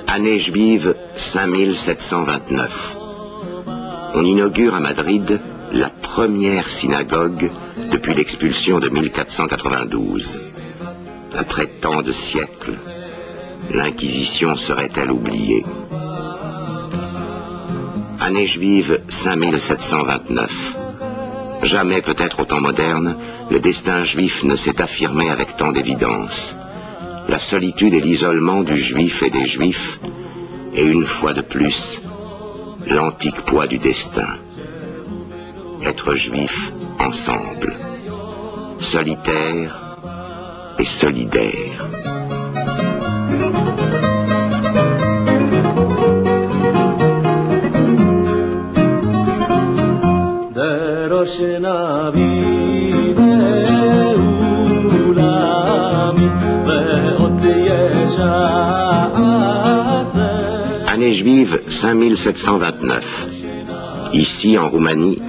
Année juive 5729. On inaugure à Madrid la première synagogue depuis l'expulsion de 1492. Après tant de siècles, l'Inquisition serait-elle oubliée? Année juive 5729. Jamais peut-être au temps moderne, le destin juif ne s'est affirmé avec tant d'évidence. La solitude et l'isolement du juif et des juifs, et une fois de plus, l'antique poids du destin. Être juif ensemble, solitaire et solidaire. Année juive 5729. Ici, en Roumanie,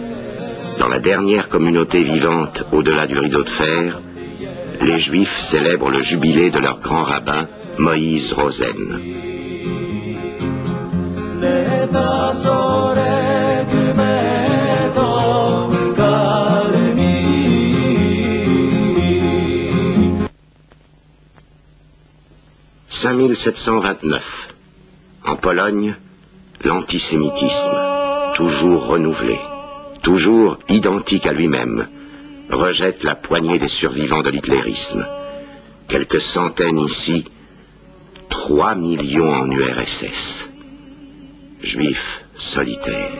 dans la dernière communauté vivante au-delà du rideau de fer, les Juifs célèbrent le jubilé de leur grand rabbin, Moïse Rosen. « 5729. En Pologne, l'antisémitisme, toujours renouvelé, toujours identique à lui-même, rejette la poignée des survivants de l'hitlérisme. Quelques centaines ici, 3 millions en URSS. Juifs solitaires.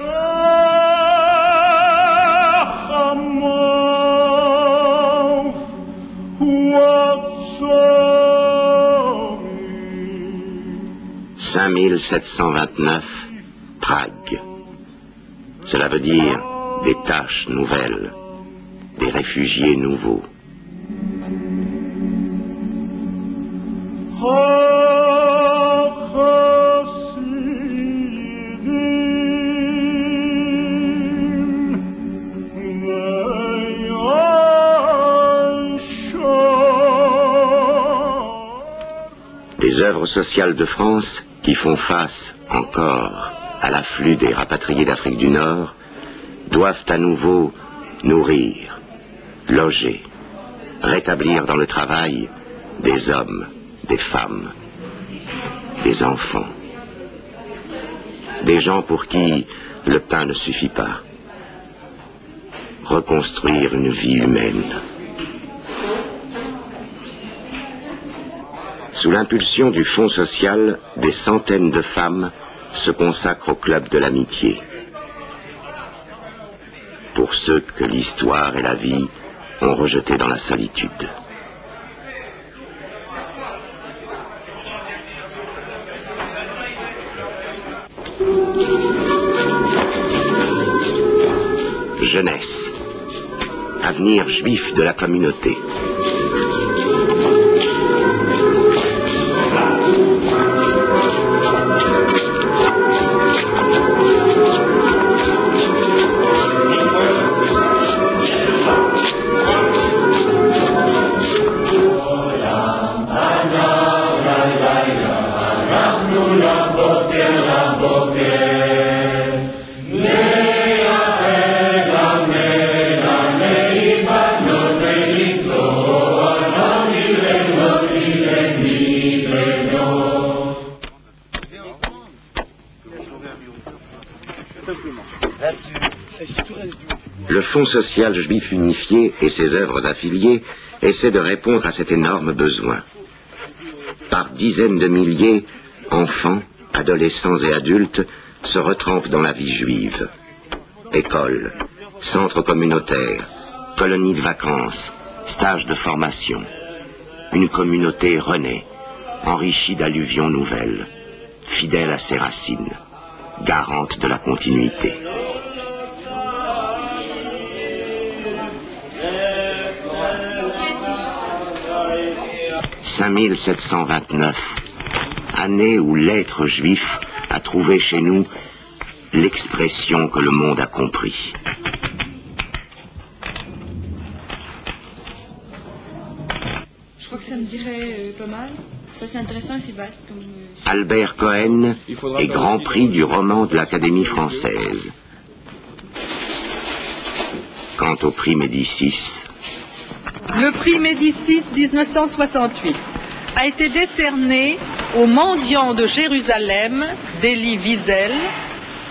« 5729, Prague. Cela veut dire des tâches nouvelles, des réfugiés nouveaux. Les œuvres sociales de France, qui font face encore à l'afflux des rapatriés d'Afrique du Nord, doivent à nouveau nourrir, loger, rétablir dans le travail des hommes, des femmes, des enfants. Des gens pour qui le pain ne suffit pas. Reconstruire une vie humaine. Sous l'impulsion du Fonds social, des centaines de femmes se consacrent au club de l'amitié. Pour ceux que l'histoire et la vie ont rejetés dans la solitude. Jeunesse. Avenir juif de la communauté. Le Fonds social juif unifié et ses œuvres affiliées essaient de répondre à cet énorme besoin. Par dizaines de milliers, enfants, adolescents et adultes se retrempent dans la vie juive. Écoles, centres communautaires, colonies de vacances, stages de formation. Une communauté renaît, enrichie d'alluvions nouvelles, fidèle à ses racines, garante de la continuité. « 5729, année où l'être juif a trouvé chez nous l'expression que le monde a compris. ça me dirait pas mal. Ça, c'est intéressant et c'est vaste. Comme, Albert Cohen est Grand Prix du roman de l'Académie française. Quant au prix Médicis... Le prix Médicis 1968 a été décerné au mendiant de Jérusalem, d'Élie Wiesel.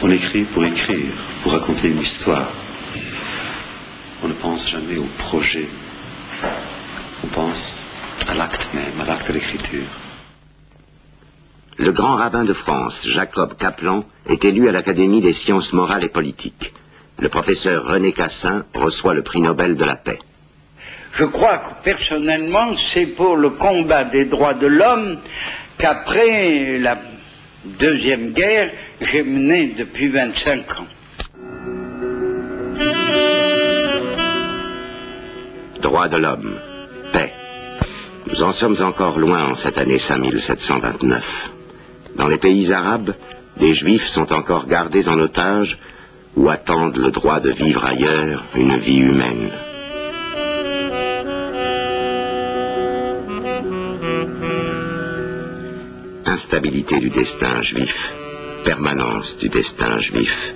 On écrit pour raconter une histoire. On ne pense jamais au projet. On pense à l'acte même, à l'acte de l'écriture. Le grand rabbin de France, Jacob Kaplan, est élu à l'Académie des sciences morales et politiques. Le professeur René Cassin reçoit le prix Nobel de la paix. Je crois que personnellement, c'est pour le combat des droits de l'homme qu'après la Deuxième Guerre, j'ai mené depuis 25 ans. Droits de l'homme, paix. Nous en sommes encore loin en cette année 5729. Dans les pays arabes, des juifs sont encore gardés en otage ou attendent le droit de vivre ailleurs une vie humaine. Instabilité du destin juif, permanence du destin juif.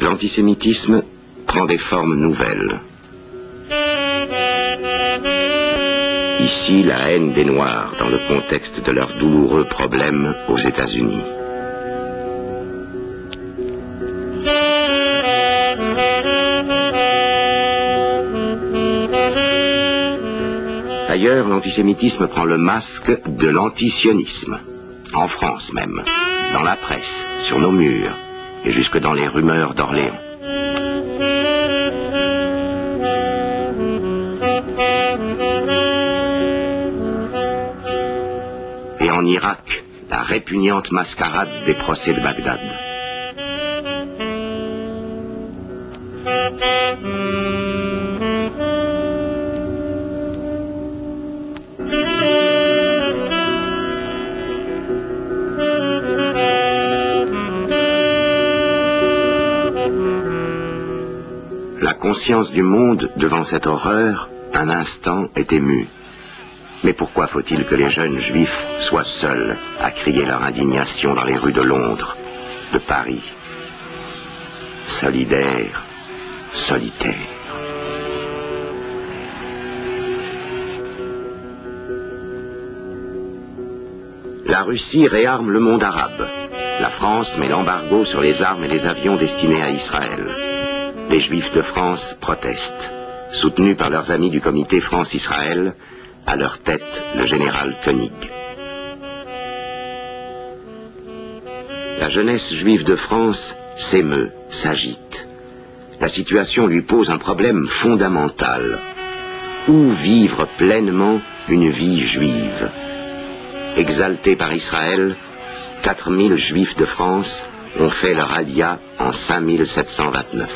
L'antisémitisme prend des formes nouvelles. Ici, la haine des Noirs dans le contexte de leurs douloureux problèmes aux États-Unis. Ailleurs, l'antisémitisme prend le masque de l'antisionisme. En France même, dans la presse, sur nos murs, et jusque dans les rumeurs d'Orléans. Et en Irak, la répugnante mascarade des procès de Bagdad. La conscience du monde, devant cette horreur, un instant est émue. Mais pourquoi faut-il que les jeunes juifs soient seuls à crier leur indignation dans les rues de Londres, de Paris? Solidaires, solitaires. La Russie réarme le monde arabe. La France met l'embargo sur les armes et les avions destinés à Israël. Les Juifs de France protestent, soutenus par leurs amis du comité France-Israël, à leur tête le général Koenig. La jeunesse juive de France s'émeut, s'agite. La situation lui pose un problème fondamental. Où vivre pleinement une vie juive? Exaltés par Israël, 4000 Juifs de France ont fait leur alia en 5729.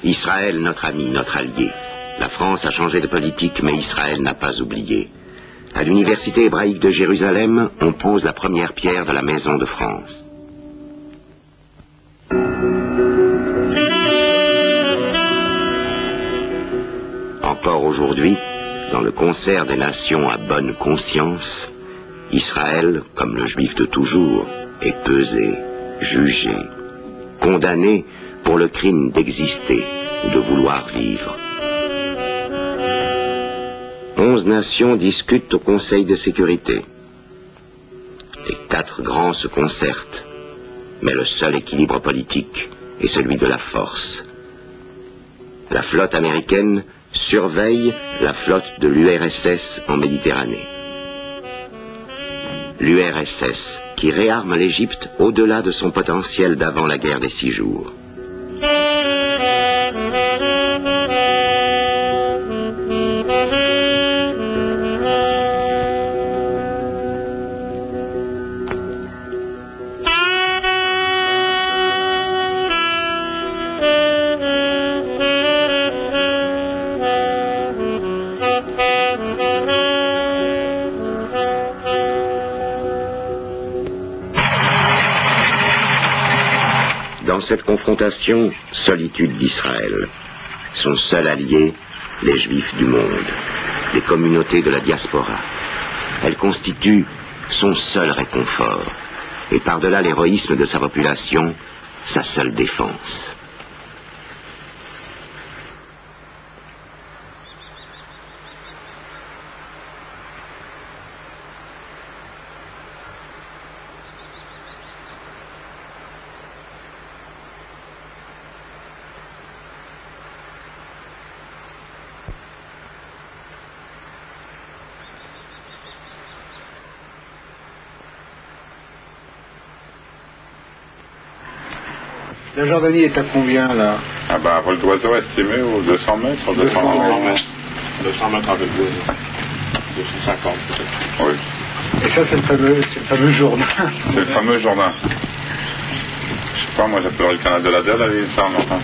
Israël, notre ami, notre allié. La France a changé de politique, mais Israël n'a pas oublié. À l'université hébraïque de Jérusalem, on pose la première pierre de la Maison de France. Encore aujourd'hui, dans le concert des nations à bonne conscience, Israël, comme le juif de toujours, est pesé, jugé, condamné pour le crime d'exister ou de vouloir vivre. 11 nations discutent au Conseil de sécurité. Les 4 grands se concertent, mais le seul équilibre politique est celui de la force. La flotte américaine surveille la flotte de l'URSS en Méditerranée. L'URSS qui réarme l'Égypte au-delà de son potentiel d'avant la guerre des 6 jours. Dans cette confrontation, solitude d'Israël. Son seul allié, les Juifs du monde, les communautés de la diaspora. Elle constitue son seul réconfort, et par-delà l'héroïsme de sa population, sa seule défense. La Jordanie est à combien là? Ah bah, vol d'oiseau estimé aux 200 mètres, 200 mètres. 200 mètres avec 250 peut-être. Oui. Et ça c'est le fameux Jourdain. C'est le fameux Jourdain. Je sais pas, moi j'appellerais le canal de la Delle, allez, ça en entend.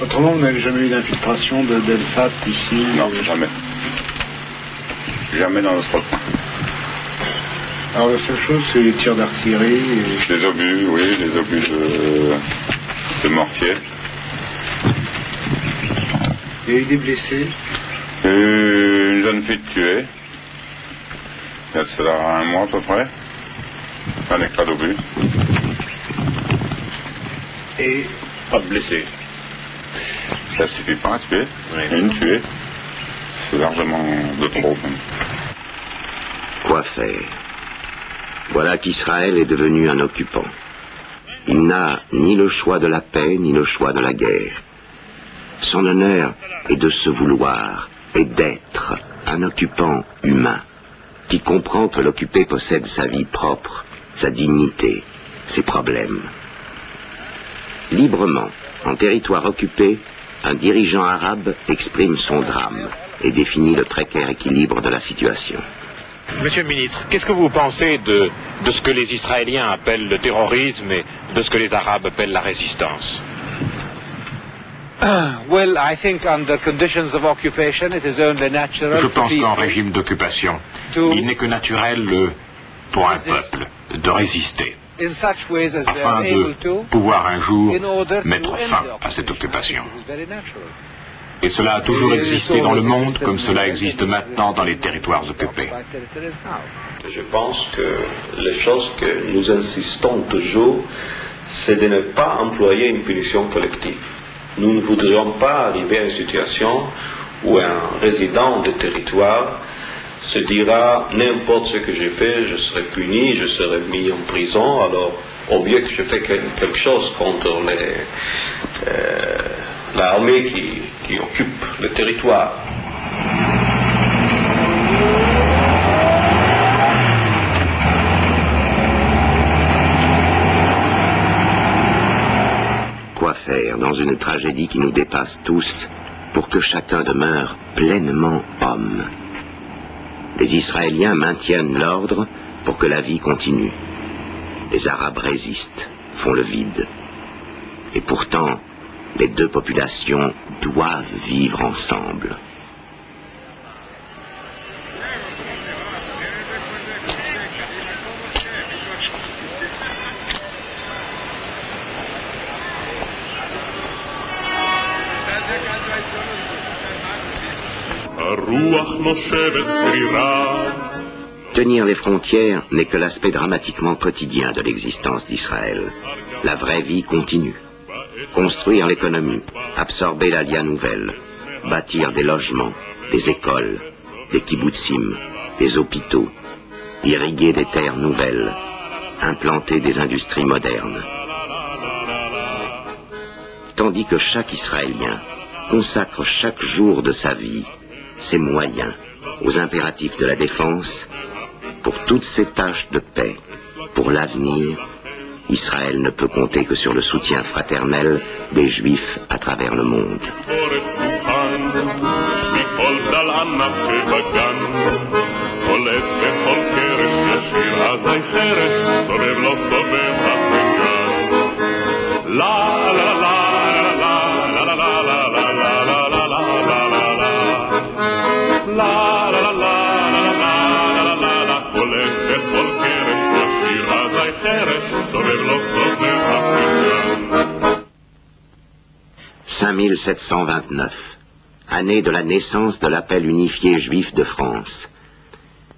Autrement, vous n'avez jamais eu d'infiltration d'El-Fat ici? Non, jamais. Jamais dans notre coin. Alors la seule chose, c'est les tirs d'artillerie et... Les obus, oui, les obus de mortier. Il y a eu des blessés? Une jeune fille tuée. Il y a de cela 1 mois à peu près. Un éclat d'obus. Et... Pas de blessés. Ça suffit pas à tuer. Oui. Une tuée. C'est largement de trop. Quoi faire? Voilà qu'Israël est devenu un occupant. Il n'a ni le choix de la paix, ni le choix de la guerre. Son honneur est de se vouloir et d'être un occupant humain, qui comprend que l'occupé possède sa vie propre, sa dignité, ses problèmes. Librement, en territoire occupé, un dirigeant arabe exprime son drame et définit le précaire équilibre de la situation. Monsieur le ministre, qu'est-ce que vous pensez de ce que les Israéliens appellent le terrorisme et de ce que les Arabes appellent la résistance? Je pense qu'en régime d'occupation, il n'est que naturel pour un peuple de résister, afin de pouvoir un jour mettre fin à cette occupation. Et cela a toujours existé dans le monde comme cela existe maintenant dans les territoires occupés. Je pense que les choses que nous insistons toujours, c'est de ne pas employer une punition collective. Nous ne voudrions pas arriver à une situation où un résident de territoire se dira n'importe ce que j'ai fait, je serai puni, je serai mis en prison, alors au lieu que je fais quelque chose contre l'armée qui occupe le territoire. Quoi faire dans une tragédie qui nous dépasse tous pour que chacun demeure pleinement homme? Les Israéliens maintiennent l'ordre pour que la vie continue. Les Arabes résistent, font le vide. Et pourtant, les deux populations doivent vivre ensemble. Tenir les frontières n'est que l'aspect dramatiquement quotidien de l'existence d'Israël. La vraie vie continue. Construire l'économie, absorber l'Alia nouvelle, bâtir des logements, des écoles, des kibbutzim, des hôpitaux, irriguer des terres nouvelles, implanter des industries modernes. Tandis que chaque Israélien consacre chaque jour de sa vie, ses moyens, aux impératifs de la défense, pour toutes ces tâches de paix, pour l'avenir, Israël ne peut compter que sur le soutien fraternel des Juifs à travers le monde. סובב לו סובב אפריקה 5729, année de la naissance de l'appel unifié juif de France.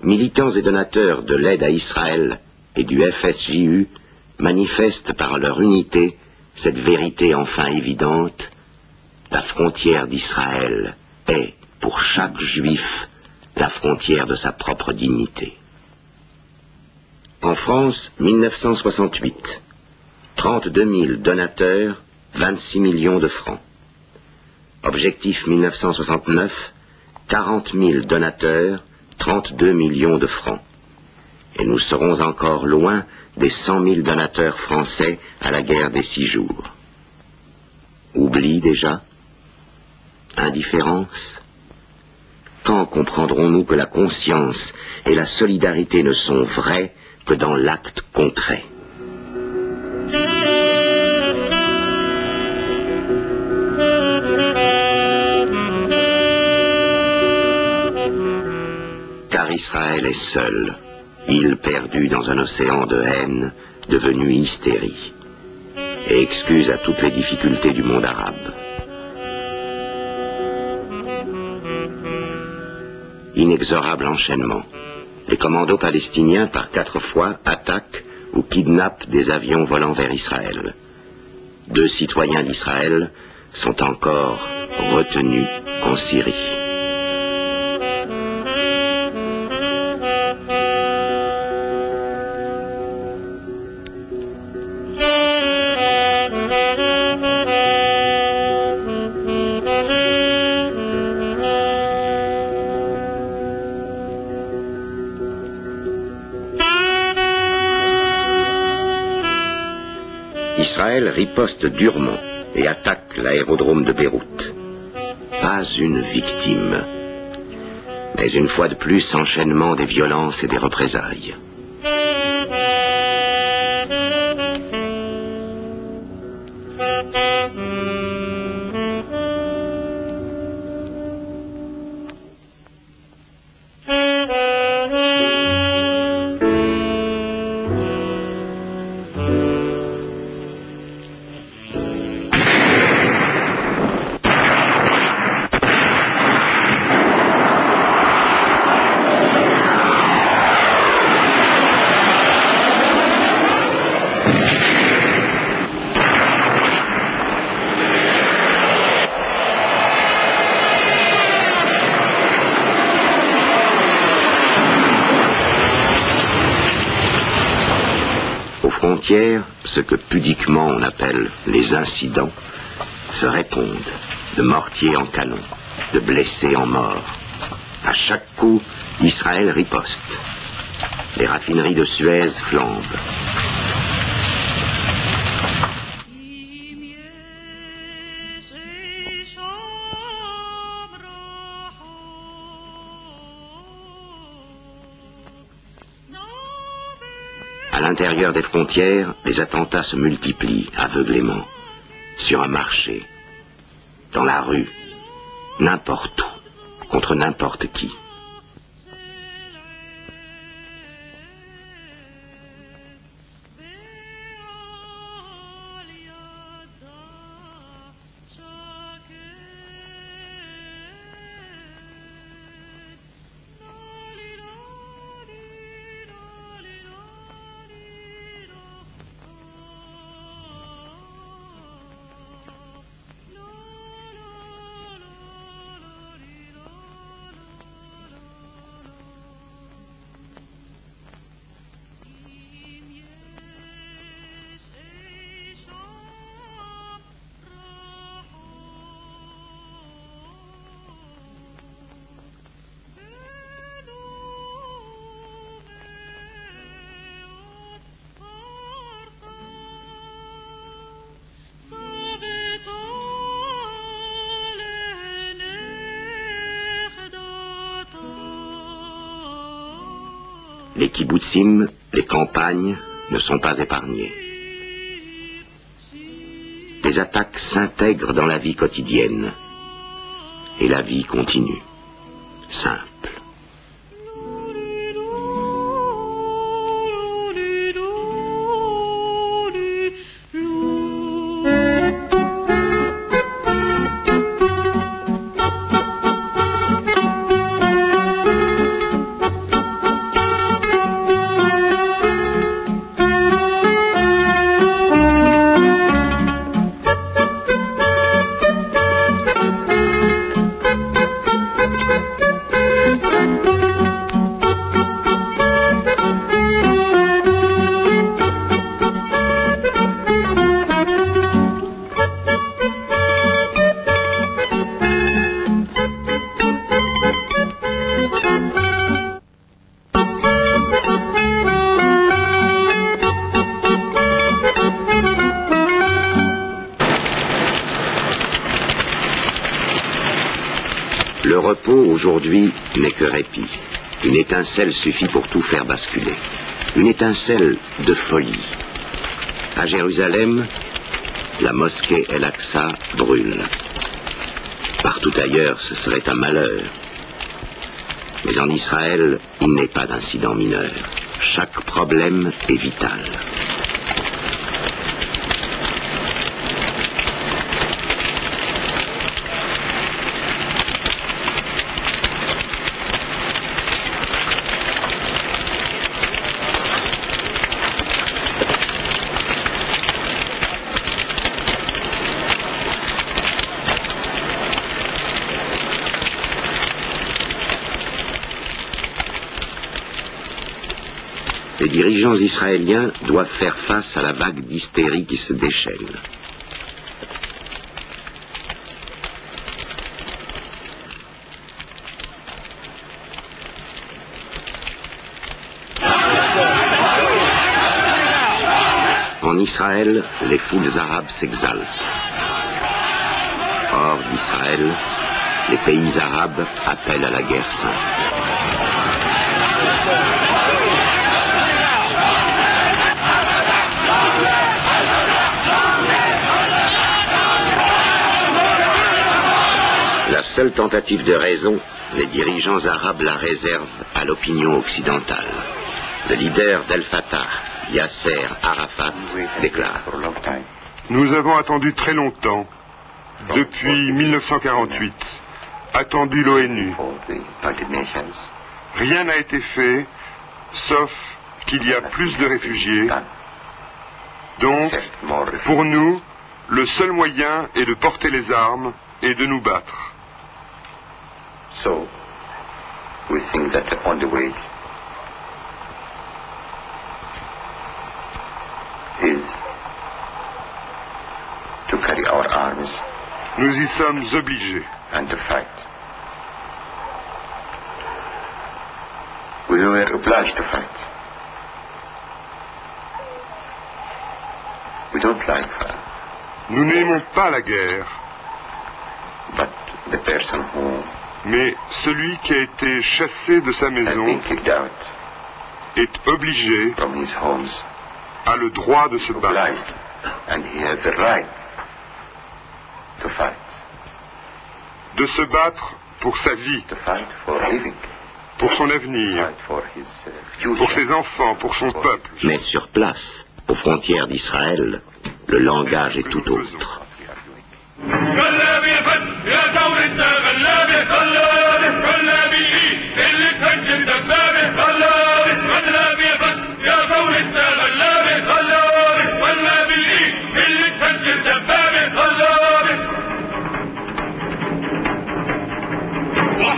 Militants et donateurs de l'aide à Israël et du FSJU manifestent par leur unité cette vérité enfin évidente: la frontière d'Israël est, pour chaque juif, la frontière de sa propre dignité. En France, 1968, 32 000 donateurs, 26 millions de francs. Objectif 1969, 40 000 donateurs, 32 millions de francs. Et nous serons encore loin des 100 000 donateurs français à la guerre des 6 jours. Oubli déjà? Indifférence? Quand comprendrons-nous que la conscience et la solidarité ne sont vraies que dans l'acte concret? Car Israël est seul, île perdue dans un océan de haine, devenu hystérie, et excuse à toutes les difficultés du monde arabe. Inexorable enchaînement. Les commandos palestiniens, par 4 fois, attaquent ou kidnappent des avions volant vers Israël. 2 citoyens d'Israël sont encore retenus en Syrie. Israël riposte durement et attaque l'aérodrome de Beyrouth. Pas une victime, mais une fois de plus enchaînement des violences et des représailles. Ce que pudiquement on appelle les incidents se répondent de mortier en canon, de blessés en morts. À chaque coup, Israël riposte. Les raffineries de Suez flambent. À l'intérieur des frontières, les attentats se multiplient aveuglément. Sur un marché, dans la rue, n'importe où, contre n'importe qui. Les kibbutzim, les campagnes, ne sont pas épargnées. Les attaques s'intègrent dans la vie quotidienne. Et la vie continue. Simple. repos, aujourd'hui, n'est que répit. Une étincelle suffit pour tout faire basculer. Une étincelle de folie. À Jérusalem, la mosquée El-Aqsa brûle. Partout ailleurs, ce serait un malheur. Mais en Israël, il n'est pas d'incident mineur. Chaque problème est vital. Les dirigeants israéliens doivent faire face à la vague d'hystérie qui se déchaîne. En Israël, les foules arabes s'exaltent. Hors d'Israël, les pays arabes appellent à la guerre sainte. La seule tentative de raison, les dirigeants arabes la réservent à l'opinion occidentale. Le leader d'El Fatah, Yasser Arafat, déclare: Nous avons attendu très longtemps, depuis 1948, attendu l'ONU. Rien n'a été fait, sauf qu'il y a plus de réfugiés. Donc, pour nous, le seul moyen est de porter les armes et de nous battre. So, we think that the only way is to carry our arms. Nous y sommes obligés. And to fight. We were obliged to fight. We don't like fire. Nous n'aimons pas la guerre. But the person who Mais celui qui a été chassé de sa maison est obligé, a le droit de se battre. De se battre pour sa vie, pour son avenir, pour ses enfants, pour son peuple. Mais sur place, aux frontières d'Israël, le langage est tout autre.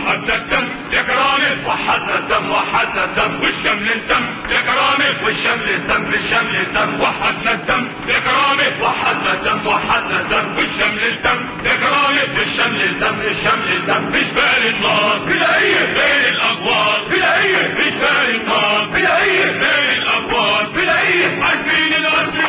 وحد الدم يا كرامي وحد الدم وحد الدم والشمل الدم يا كرامي والشمل الدم بالشمل الدم وحدنا الدم يا كرامي وحدنا الدم وحدنا الدم والشمل الدم يا كرامي والشمل الدم الشمل الدم بجبال النار بلاقيه بين الاقوار بلاقيه بجبال النار بلاقيه بين الاقوار بلاقيه عارفين الارض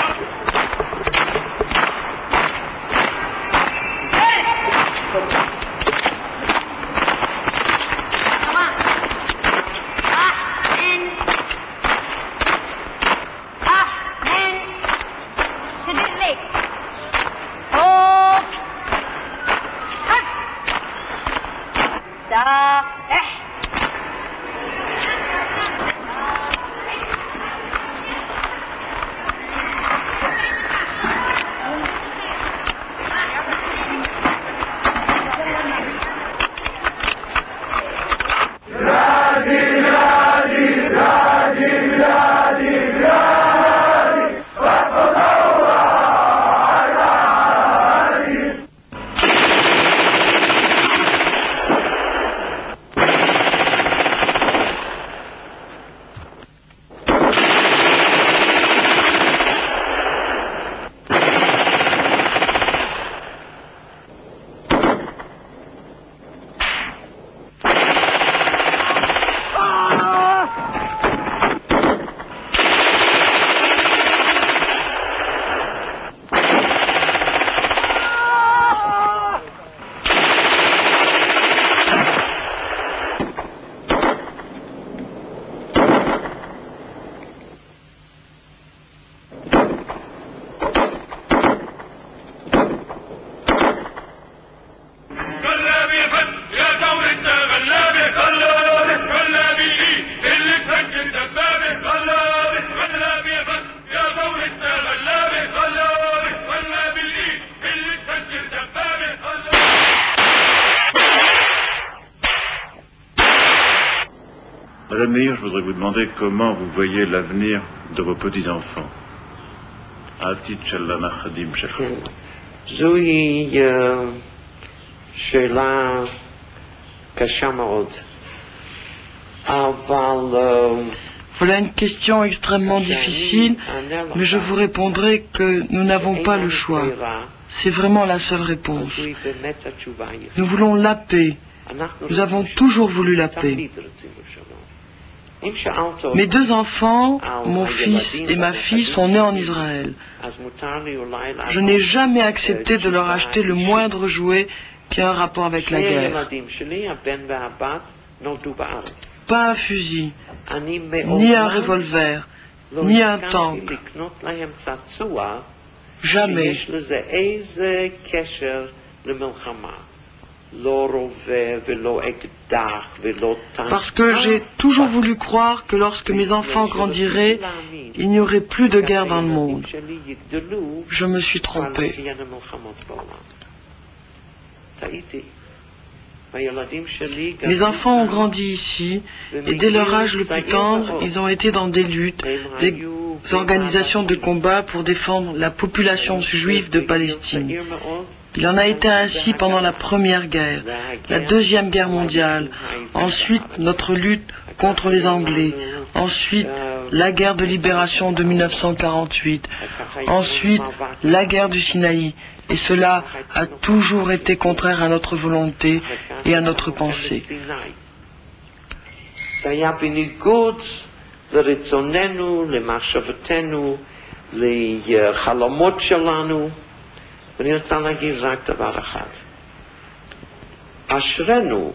Madame Meir, je voudrais vous demander comment vous voyez l'avenir de vos petits-enfants. זוהי שאלה קשה מאוד. Voilà une question extrêmement difficile, mais je vous répondrai que nous n'avons pas le choix. C'est vraiment la seule réponse. Nous voulons la paix. Nous avons toujours voulu la paix. Mes deux enfants, mon fils et ma fille, sont nés en Israël. Je n'ai jamais accepté de leur acheter le moindre jouet qui a un rapport avec la guerre. Pas un fusil, ni un revolver, ni un tank. Jamais. Parce que j'ai toujours voulu croire que lorsque mes enfants grandiraient, il n'y aurait plus de guerre dans le monde. Je me suis trompé. Mes enfants ont grandi ici, et dès leur âge le plus tendre, ils ont été dans des luttes, des organisations de combat pour défendre la population juive de Palestine. Il en a été ainsi pendant la Première Guerre, la Deuxième Guerre mondiale, ensuite notre lutte contre les Anglais, ensuite la guerre de libération de 1948, ensuite la guerre du Sinaï, et cela a toujours été contraire à notre volonté et à notre pensée. ואני רוצה להגיד רק דבר אחד. אשרנו